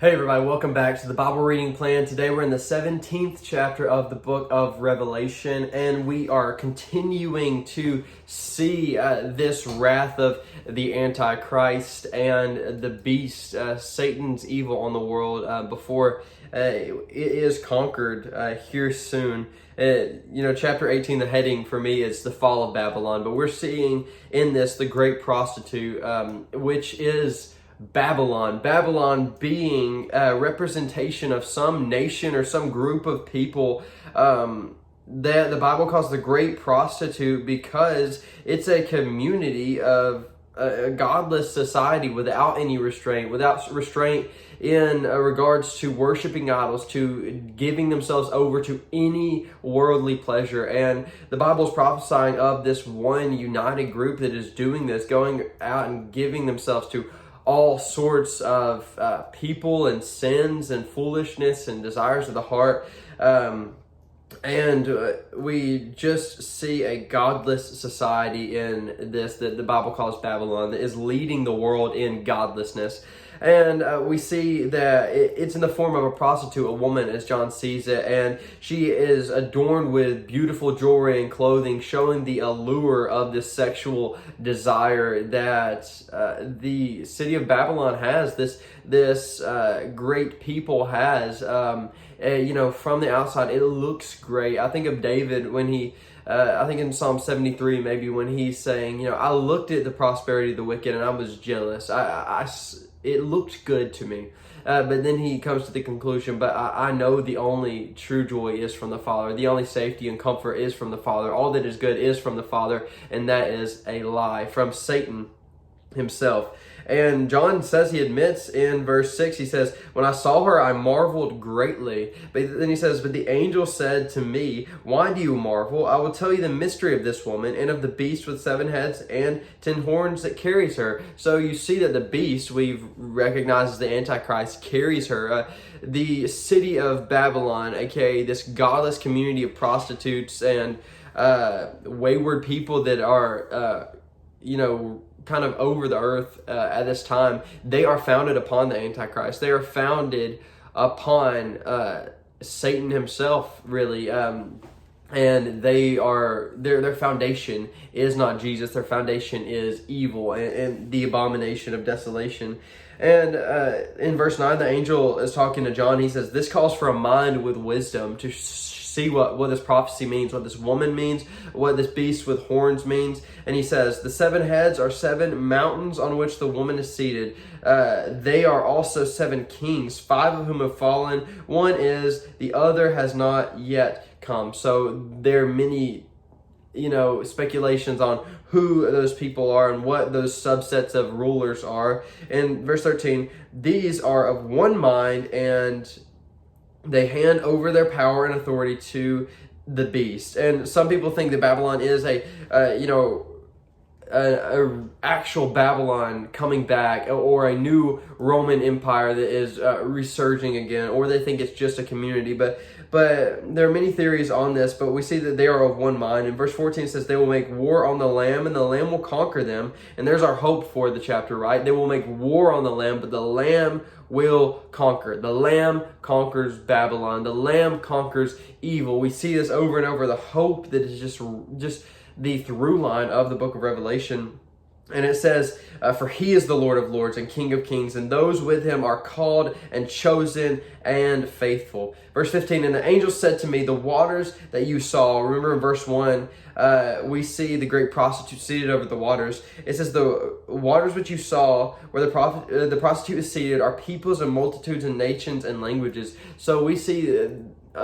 Hey everybody, welcome back to the Bible reading plan. Today we're in the 17th chapter of the book of Revelation, and we are continuing to see this wrath of the Antichrist and the beast, Satan's evil on the world before it is conquered here soon. Chapter 18, the heading for me is the fall of Babylon, but we're seeing in this the great prostitute, which is Babylon being a representation of some nation or some group of people that the Bible calls the great prostitute, because it's a community of a godless society without any restraint, in regards to worshiping idols, to giving themselves over to any worldly pleasure. And the Bible is prophesying of this one united group that is doing this, going out and giving themselves to all sorts of people and sins and foolishness and desires of the heart. We just see a godless society in this that the Bible calls Babylon, that is leading the world in godlessness. And we see that it's in the form of a prostitute, a woman, as John sees it, and she is adorned with beautiful jewelry and clothing, showing the allure of this sexual desire that the city of Babylon has, this great people has. From the outside, it looks great. I think of David when he, I think in Psalm 73, maybe, when he's saying, I looked at the prosperity of the wicked and I was jealous. It looked good to me. But then he comes to the conclusion, but I know the only true joy is from the Father. The only safety and comfort is from the Father. All that is good is from the Father, and that is a lie from Satan himself. And John says, he admits in verse 6, he says, when I saw her, I marveled greatly. But then he says, but the angel said to me, why do you marvel? I will tell you the mystery of this woman and of the beast with 7 heads and 10 horns that carries her. So you see that the beast, we've recognized as the Antichrist, carries her. The city of Babylon, aka this godless community of prostitutes and wayward people that are, kind of over the earth at this time, they are founded upon the Antichrist. They are founded upon Satan himself, really. And their foundation is not Jesus. Their foundation is evil and the abomination of desolation. And in verse 9, the angel is talking to John. He says, this calls for a mind with wisdom to see what this prophecy means, what this woman means, what this beast with horns means. And he says, the 7 heads are 7 mountains on which the woman is seated. They are also 7 kings, 5 of whom have fallen. One is, the other has not yet come. So there are many speculations on who those people are and what those subsets of rulers are. In verse 13, these are of one mind, and they hand over their power and authority to the beast. And some people think that Babylon is a actual Babylon coming back, or a new Roman Empire that is resurging again, or they think it's just a community. But there are many theories on this, but we see that they are of one mind. In verse 14 it says, they will make war on the Lamb, and the Lamb will conquer them. And there's our hope for the chapter, right? They will make war on the Lamb, but the Lamb will conquer. The Lamb conquers Babylon. The Lamb conquers evil. We see this over and over. The hope that is just the through line of the book of Revelation. And it says, for he is the Lord of lords and King of kings, and those with him are called and chosen and faithful. Verse 15, and the angel said to me, the waters that you saw, remember in verse 1, we see the great prostitute seated over the waters. It says, the waters which you saw where the prostitute is seated are peoples and multitudes and nations and languages. So we see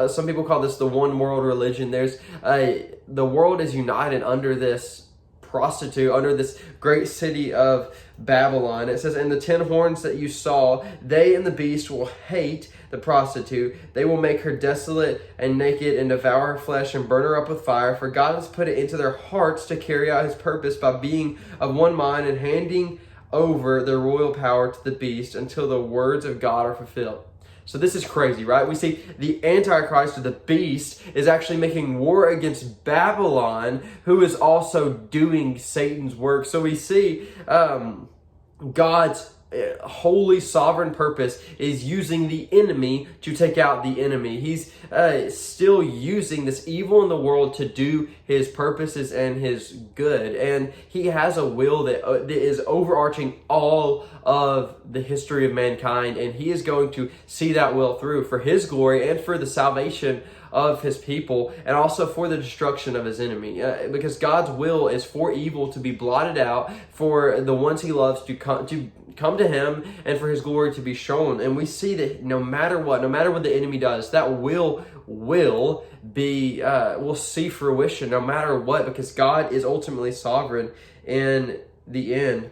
some people call this the one world religion. There's the world is united under this prostitute, under this great city of Babylon. It says, and the 10 horns that you saw, they and the beast will hate the prostitute. They will make her desolate and naked and devour her flesh and burn her up with fire. For God has put it into their hearts to carry out his purpose by being of one mind and handing over their royal power to the beast until the words of God are fulfilled. So this is crazy, right? We see the Antichrist, or the beast, is actually making war against Babylon, who is also doing Satan's work. So we see God's holy sovereign purpose is using the enemy to take out the enemy. He's still using this evil in the world to do his purposes and his good. And he has a will that is overarching all of the history of mankind. And he is going to see that will through for his glory and for the salvation of his people, and also for the destruction of his enemy, because God's will is for evil to be blotted out, for the ones he loves to come to him, and for his glory to be shown. And we see that no matter what the enemy does, that will see fruition no matter what, because God is ultimately sovereign in the end.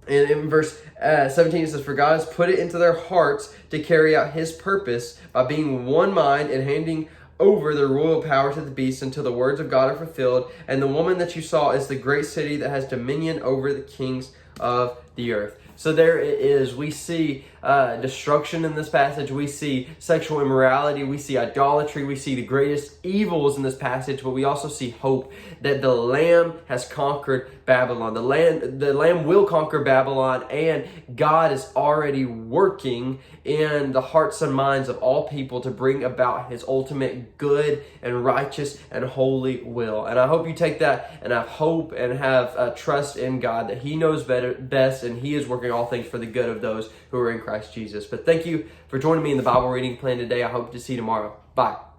And in verse 17 it says, "For God has put it into their hearts to carry out his purpose by being one mind and handing over the royal power to the beast until the words of God are fulfilled. And the woman that you saw is the great city that has dominion over the kings of the earth." So there it is. We see destruction in this passage. We see sexual immorality. We see idolatry. We see the greatest evils in this passage, but we also see hope that the Lamb has conquered Babylon. The Lamb will conquer Babylon, and God is already working in the hearts and minds of all people to bring about his ultimate good and righteous and holy will. And I hope you take that and have hope and have trust in God that he knows best, and he is working all things for the good of those who are in Christ Jesus. But thank you for joining me in the Bible reading plan today. I hope to see you tomorrow. Bye.